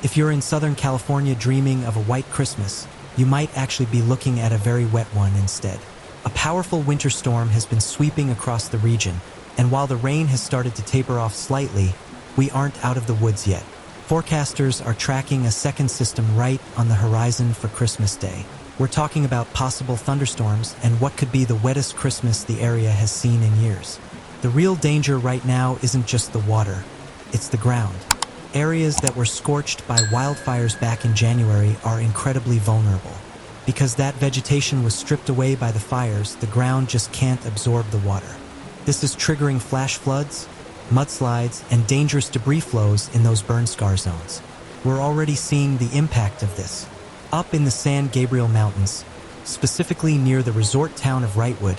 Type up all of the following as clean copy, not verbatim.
If you're in Southern California dreaming of a white Christmas, you might actually be looking at a very wet one instead. A powerful winter storm has been sweeping across the region, and while the rain has started to taper off slightly, we aren't out of the woods yet. Forecasters are tracking a second system right on the horizon for Christmas Day. We're talking about possible thunderstorms and what could be the wettest Christmas the area has seen in years. The real danger right now isn't just the water, it's the ground. Areas that were scorched by wildfires back in January are incredibly vulnerable. Because that vegetation was stripped away by the fires, the ground just can't absorb the water. This is triggering flash floods, mudslides, and dangerous debris flows in those burn scar zones. We're already seeing the impact of this. Up in the San Gabriel Mountains, specifically near the resort town of Wrightwood,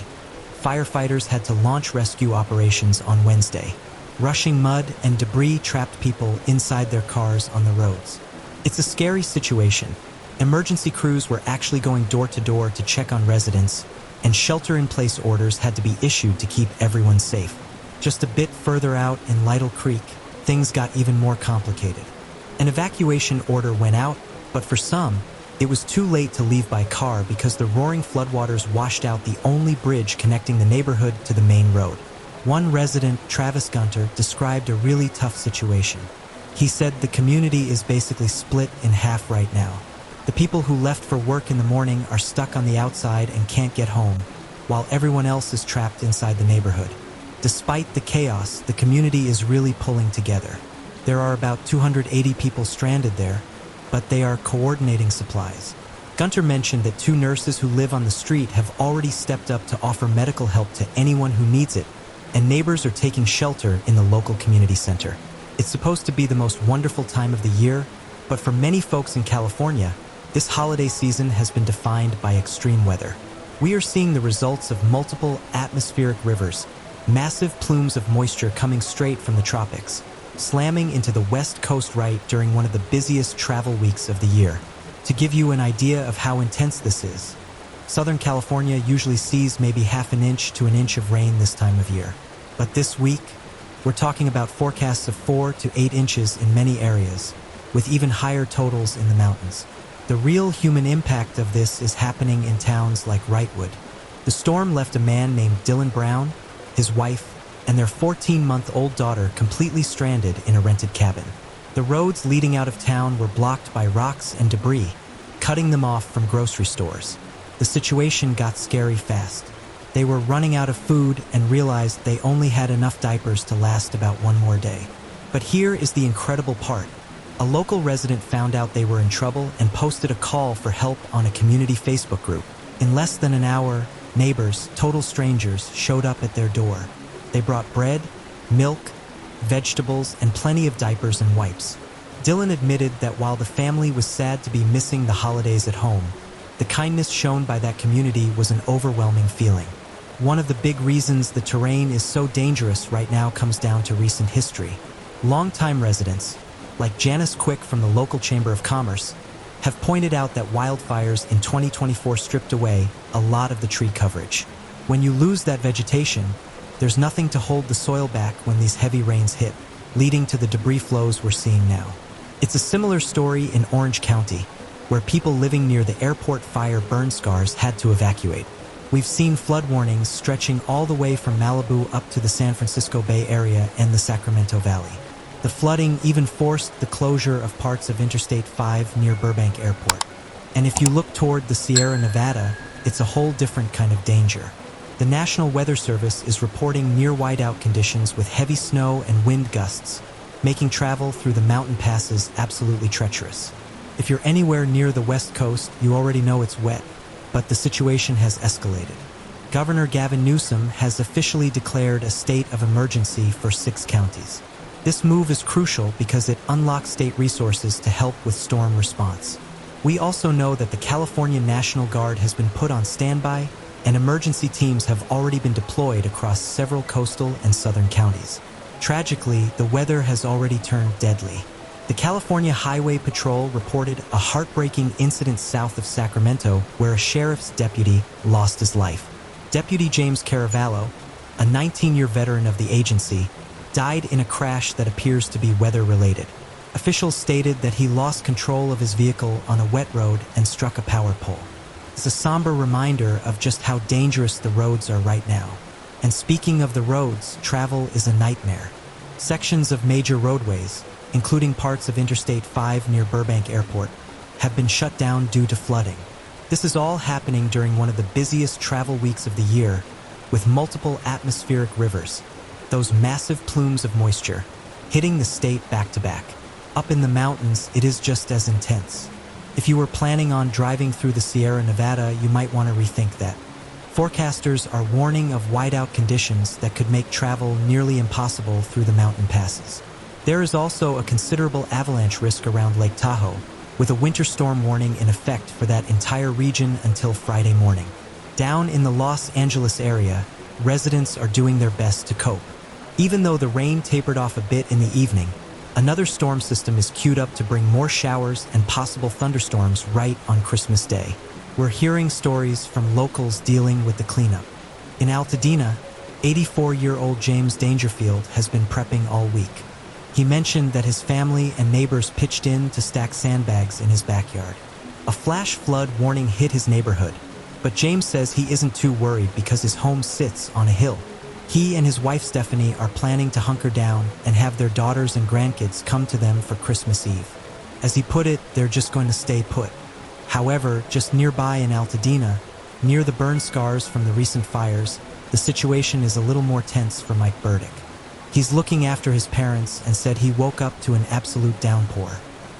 firefighters had to launch rescue operations on Wednesday. Rushing mud and debris trapped people inside their cars on the roads. It's a scary situation. Emergency crews were actually going door to door to check on residents, and shelter-in-place orders had to be issued to keep everyone safe. Just a bit further out in Lytle Creek, things got even more complicated. An evacuation order went out, but for some, it was too late to leave by car because the roaring floodwaters washed out the only bridge connecting the neighborhood to the main road. One resident, Travis Gunter, described a really tough situation. He said the community is basically split in half right now. The people who left for work in the morning are stuck on the outside and can't get home, while everyone else is trapped inside the neighborhood. Despite the chaos, the community is really pulling together. There are about 280 people stranded there, but they are coordinating supplies. Gunter mentioned that 2 nurses who live on the street have already stepped up to offer medical help to anyone who needs it, and neighbors are taking shelter in the local community center. It's supposed to be the most wonderful time of the year, but for many folks in California, this holiday season has been defined by extreme weather. We are seeing the results of multiple atmospheric rivers, massive plumes of moisture coming straight from the tropics, slamming into the west coast right during one of the busiest travel weeks of the year. To give you an idea of how intense this is, Southern California usually sees maybe half an inch to an inch of rain this time of year. But this week, we're talking about forecasts of 4 to 8 inches in many areas, with even higher totals in the mountains. The real human impact of this is happening in towns like Wrightwood. The storm left a man named Dylan Brown, his wife, and their 14-month-old daughter completely stranded in a rented cabin. The roads leading out of town were blocked by rocks and debris, cutting them off from grocery stores. The situation got scary fast. They were running out of food and realized they only had enough diapers to last about one more day. But here is the incredible part. A local resident found out they were in trouble and posted a call for help on a community Facebook group. In less than an hour, neighbors, total strangers, showed up at their door. They brought bread, milk, vegetables, and plenty of diapers and wipes. Dylan admitted that while the family was sad to be missing the holidays at home, the kindness shown by that community was an overwhelming feeling. One of the big reasons the terrain is so dangerous right now comes down to recent history. Longtime residents, like Janice Quick from the local Chamber of Commerce, have pointed out that wildfires in 2024 stripped away a lot of the tree coverage. When you lose that vegetation, there's nothing to hold the soil back when these heavy rains hit, leading to the debris flows we're seeing now. It's a similar story in Orange County, where people living near the airport fire burn scars had to evacuate. We've seen flood warnings stretching all the way from Malibu up to the San Francisco Bay Area and the Sacramento Valley. The flooding even forced the closure of parts of Interstate 5 near Burbank Airport. And if you look toward the Sierra Nevada, it's a whole different kind of danger. The National Weather Service is reporting near whiteout conditions with heavy snow and wind gusts, making travel through the mountain passes absolutely treacherous. If you're anywhere near the West Coast, you already know it's wet, but the situation has escalated. Governor Gavin Newsom has officially declared a state of emergency for 6 counties. This move is crucial because it unlocks state resources to help with storm response. We also know that the California National Guard has been put on standby, and emergency teams have already been deployed across several coastal and southern counties. Tragically, the weather has already turned deadly. The California Highway Patrol reported a heartbreaking incident south of Sacramento where a sheriff's deputy lost his life. Deputy James Caravallo, a 19-year veteran of the agency, died in a crash that appears to be weather-related. Officials stated that he lost control of his vehicle on a wet road and struck a power pole. It's a somber reminder of just how dangerous the roads are right now. And speaking of the roads, travel is a nightmare. Sections of major roadways, including parts of Interstate 5 near Burbank Airport, have been shut down due to flooding. This is all happening during one of the busiest travel weeks of the year, with multiple atmospheric rivers, those massive plumes of moisture, hitting the state back to back. Up in the mountains, it is just as intense. If you were planning on driving through the Sierra Nevada, you might want to rethink that. Forecasters are warning of whiteout conditions that could make travel nearly impossible through the mountain passes. There is also a considerable avalanche risk around Lake Tahoe, with a winter storm warning in effect for that entire region until Friday morning. Down in the Los Angeles area, residents are doing their best to cope. Even though the rain tapered off a bit in the evening, another storm system is queued up to bring more showers and possible thunderstorms right on Christmas Day. We're hearing stories from locals dealing with the cleanup. In Altadena, 84-year-old James Dangerfield has been prepping all week. He mentioned that his family and neighbors pitched in to stack sandbags in his backyard. A flash flood warning hit his neighborhood, but James says he isn't too worried because his home sits on a hill. He and his wife Stephanie are planning to hunker down and have their daughters and grandkids come to them for Christmas Eve. As he put it, they're just going to stay put. However, just nearby in Altadena, near the burn scars from the recent fires, the situation is a little more tense for Mike Burdick. He's looking after his parents and said he woke up to an absolute downpour.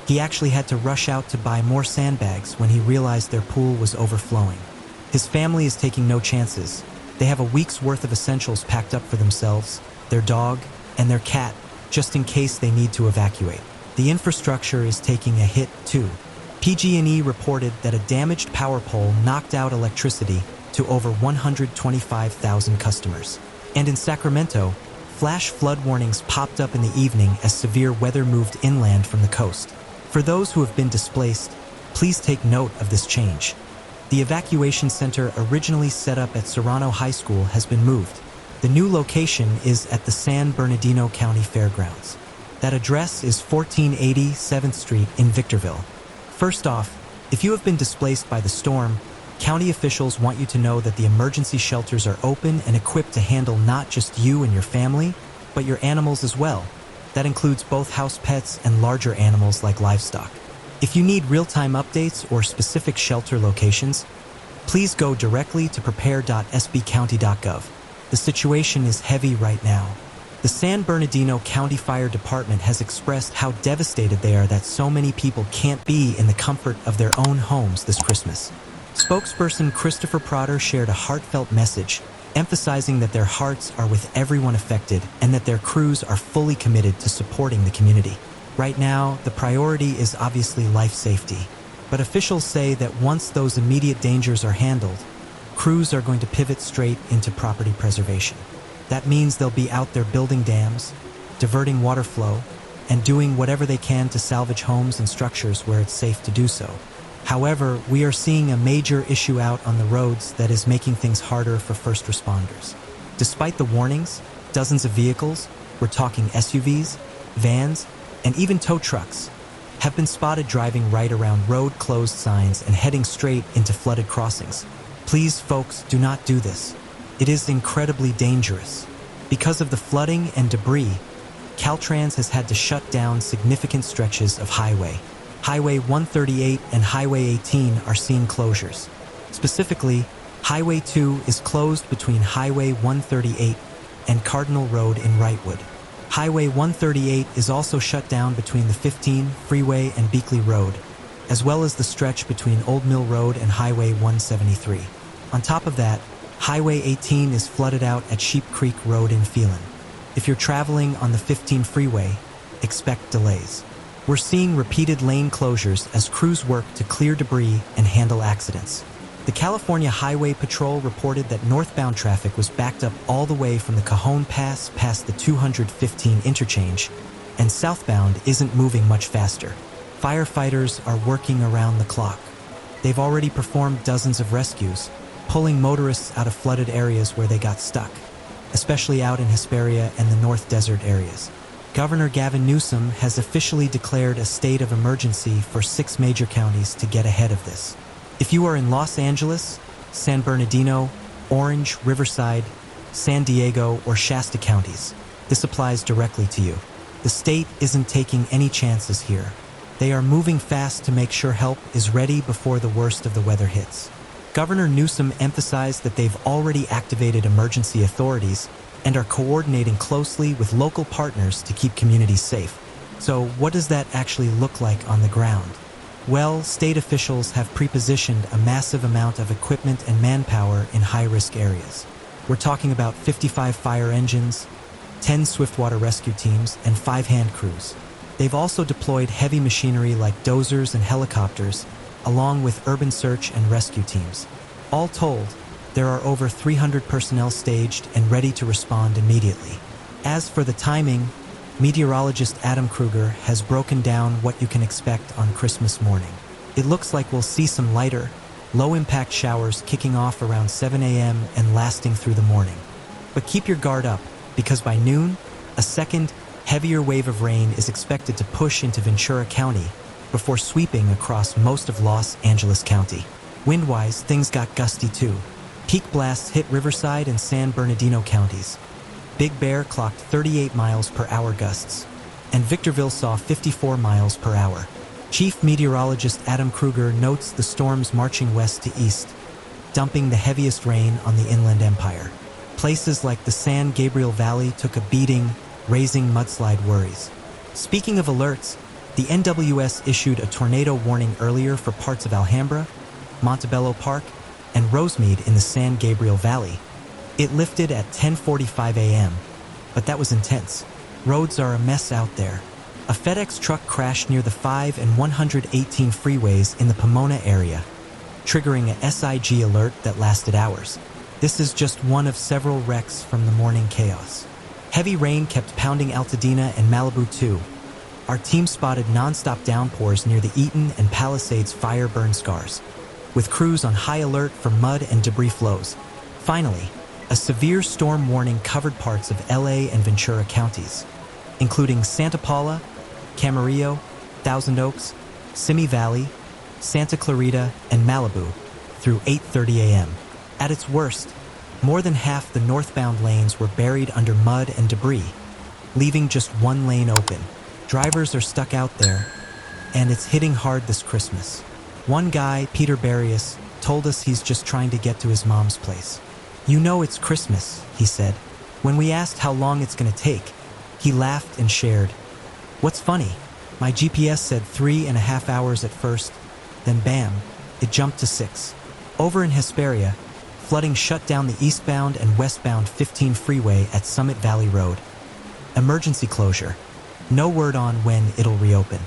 He actually had to rush out to buy more sandbags when he realized their pool was overflowing. His family is taking no chances. They have a week's worth of essentials packed up for themselves, their dog, and their cat, just in case they need to evacuate. The infrastructure is taking a hit, too. PG&E reported that a damaged power pole knocked out electricity to over 125,000 customers. And in Sacramento, flash flood warnings popped up in the evening as severe weather moved inland from the coast. For those who have been displaced, please take note of this change. The evacuation center originally set up at Serrano High School has been moved. The new location is at the San Bernardino County Fairgrounds. That address is 1480 7th Street in Victorville. First off, if you have been displaced by the storm, county officials want you to know that the emergency shelters are open and equipped to handle not just you and your family, but your animals as well. That includes both house pets and larger animals like livestock. If you need real-time updates or specific shelter locations, please go directly to prepare.sbcounty.gov. The situation is heavy right now. The San Bernardino County Fire Department has expressed how devastated they are that so many people can't be in the comfort of their own homes this Christmas. Spokesperson Christopher Prater shared a heartfelt message, emphasizing that their hearts are with everyone affected and that their crews are fully committed to supporting the community. Right now, the priority is obviously life safety, but officials say that once those immediate dangers are handled, crews are going to pivot straight into property preservation. That means they'll be out there building dams, diverting water flow, and doing whatever they can to salvage homes and structures where it's safe to do so. However, we are seeing a major issue out on the roads that is making things harder for first responders. Despite the warnings, dozens of vehicles, we're talking SUVs, vans, and even tow trucks, have been spotted driving right around road-closed signs and heading straight into flooded crossings. Please, folks, do not do this. It is incredibly dangerous. Because of the flooding and debris, Caltrans has had to shut down significant stretches of highway. Highway 138 and Highway 18 are seeing closures. Specifically, Highway 2 is closed between Highway 138 and Cardinal Road in Wrightwood. Highway 138 is also shut down between the 15 Freeway and Beakley Road, as well as the stretch between Old Mill Road and Highway 173. On top of that, Highway 18 is flooded out at Sheep Creek Road in Phelan. If you're traveling on the 15 freeway, expect delays. We're seeing repeated lane closures as crews work to clear debris and handle accidents. The California Highway Patrol reported that northbound traffic was backed up all the way from the Cajon Pass past the 215 interchange, and southbound isn't moving much faster. Firefighters are working around the clock. They've already performed dozens of rescues, pulling motorists out of flooded areas where they got stuck, especially out in Hesperia and the North Desert areas. Governor Gavin Newsom has officially declared a state of emergency for 6 major counties to get ahead of this. If you are in Los Angeles, San Bernardino, Orange, Riverside, San Diego, or Shasta counties, this applies directly to you. The state isn't taking any chances here. They are moving fast to make sure help is ready before the worst of the weather hits. Governor Newsom emphasized that they've already activated emergency authorities and are coordinating closely with local partners to keep communities safe. So what does that actually look like on the ground? Well, state officials have pre-positioned a massive amount of equipment and manpower in high-risk areas. We're talking about 55 fire engines, 10 swiftwater rescue teams, and 5 hand crews. They've also deployed heavy machinery like dozers and helicopters, along with urban search and rescue teams. All told, there are over 300 personnel staged and ready to respond immediately. As for the timing, meteorologist Adam Kruger has broken down what you can expect on Christmas morning. It looks like we'll see some lighter, low-impact showers kicking off around 7 a.m. and lasting through the morning. But keep your guard up, because by noon, a second, heavier wave of rain is expected to push into Ventura County before sweeping across most of Los Angeles County. Wind-wise, things got gusty too. Peak blasts hit Riverside and San Bernardino counties. Big Bear clocked 38 miles per hour gusts, and Victorville saw 54 miles per hour. Chief Meteorologist Adam Kruger notes the storms marching west to east, dumping the heaviest rain on the Inland Empire. Places like the San Gabriel Valley took a beating, raising mudslide worries. Speaking of alerts, the NWS issued a tornado warning earlier for parts of Alhambra, Montebello Park, and Rosemead in the San Gabriel Valley. It lifted at 10:45 a.m., but that was intense. Roads are a mess out there. A FedEx truck crashed near the 5 and 118 freeways in the Pomona area, triggering a SIG alert that lasted hours. This is just one of several wrecks from the morning chaos. Heavy rain kept pounding Altadena and Malibu too. Our team spotted non-stop downpours near the Eaton and Palisades fire burn scars, with crews on high alert for mud and debris flows. Finally, a severe storm warning covered parts of LA and Ventura counties, including Santa Paula, Camarillo, Thousand Oaks, Simi Valley, Santa Clarita, and Malibu through 8:30 a.m. At its worst, more than half the northbound lanes were buried under mud and debris, leaving just one lane open. Drivers are stuck out there, and it's hitting hard this Christmas. One guy, Peter Barrios, told us he's just trying to get to his mom's place. "You know it's Christmas," he said. When we asked how long it's going to take, he laughed and shared, "What's funny? My GPS said 3.5 hours at first, then bam, it jumped to 6. Over in Hesperia, flooding shut down the eastbound and westbound 15 freeway at Summit Valley Road. Emergency closure. No word on when it'll reopen.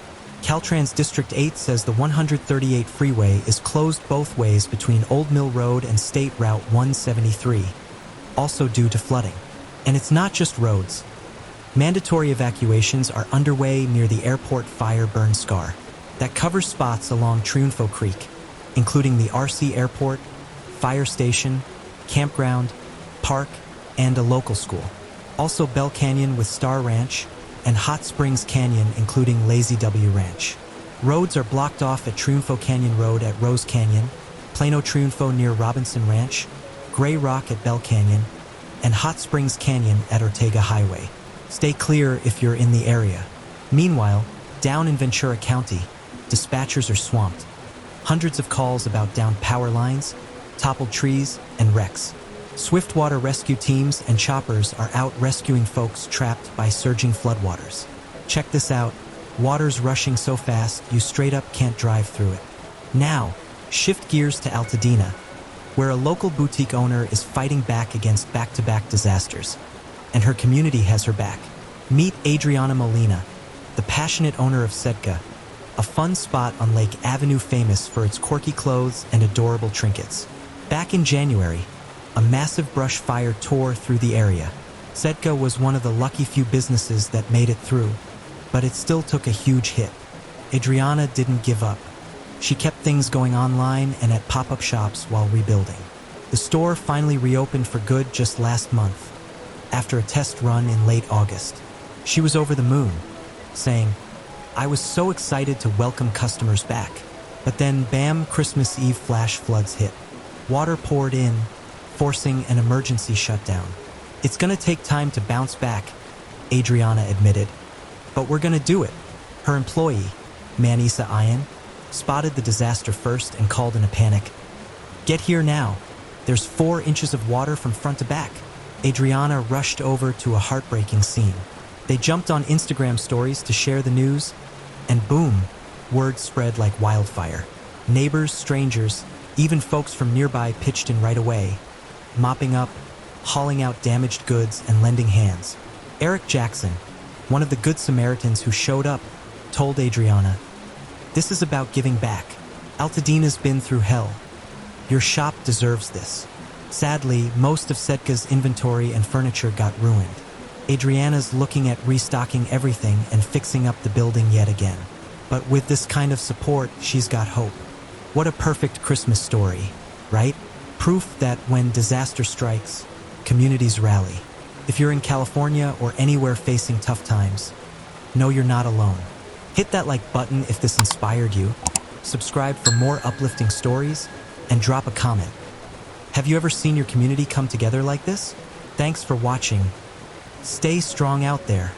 Caltrans District 8 says the 138 freeway is closed both ways between Old Mill Road and State Route 173, also due to flooding. And it's not just roads. Mandatory evacuations are underway near the airport fire burn scar that covers spots along Torrential Creek, including the RC Airport, fire station, campground, park, and a local school. Also Bell Canyon with Star Ranch, and Hot Springs Canyon including Lazy W Ranch. Roads are blocked off at Triunfo Canyon Road at Rose Canyon, Plano Triunfo near Robinson Ranch, Gray Rock at Bell Canyon, and Hot Springs Canyon at Ortega Highway. Stay clear if you're in the area. Meanwhile, down in Ventura County, dispatchers are swamped. Hundreds of calls about downed power lines, toppled trees, and wrecks. Swiftwater rescue teams and choppers are out rescuing folks trapped by surging floodwaters. Check this out. Water's rushing so fast you straight up can't drive through it. Now, shift gears to Altadena, where a local boutique owner is fighting back against back-to-back disasters, and her community has her back. Meet Adriana Molina, the passionate owner of Sedka, a fun spot on Lake Avenue famous for its quirky clothes and adorable trinkets. Back in January, a massive brush fire tore through the area. Sedka was one of the lucky few businesses that made it through, but it still took a huge hit. Adriana didn't give up. She kept things going online and at pop-up shops while rebuilding. The store finally reopened for good just last month, after a test run in late August. She was over the moon, saying, "I was so excited to welcome customers back." But then, bam, Christmas Eve flash floods hit. Water poured in, forcing an emergency shutdown. "It's gonna take time to bounce back," Adriana admitted. "But we're gonna do it." Her employee, Manisa Ayan, spotted the disaster first and called in a panic. "Get here now. There's 4 inches of water from front to back." Adriana rushed over to a heartbreaking scene. They jumped on Instagram stories to share the news, and boom, word spread like wildfire. Neighbors, strangers, even folks from nearby pitched in right away, mopping up, hauling out damaged goods, and lending hands. Eric Jackson, one of the Good Samaritans who showed up, told Adriana, "This is about giving back. Altadena's been through hell. Your shop deserves this." Sadly, most of Sedka's inventory and furniture got ruined. Adriana's looking at restocking everything and fixing up the building yet again. But with this kind of support, she's got hope. What a perfect Christmas story, right? Proof that when disaster strikes, communities rally. If you're in California or anywhere facing tough times, know you're not alone. Hit that like button if this inspired you, subscribe for more uplifting stories, and drop a comment. Have you ever seen your community come together like this? Thanks for watching. Stay strong out there.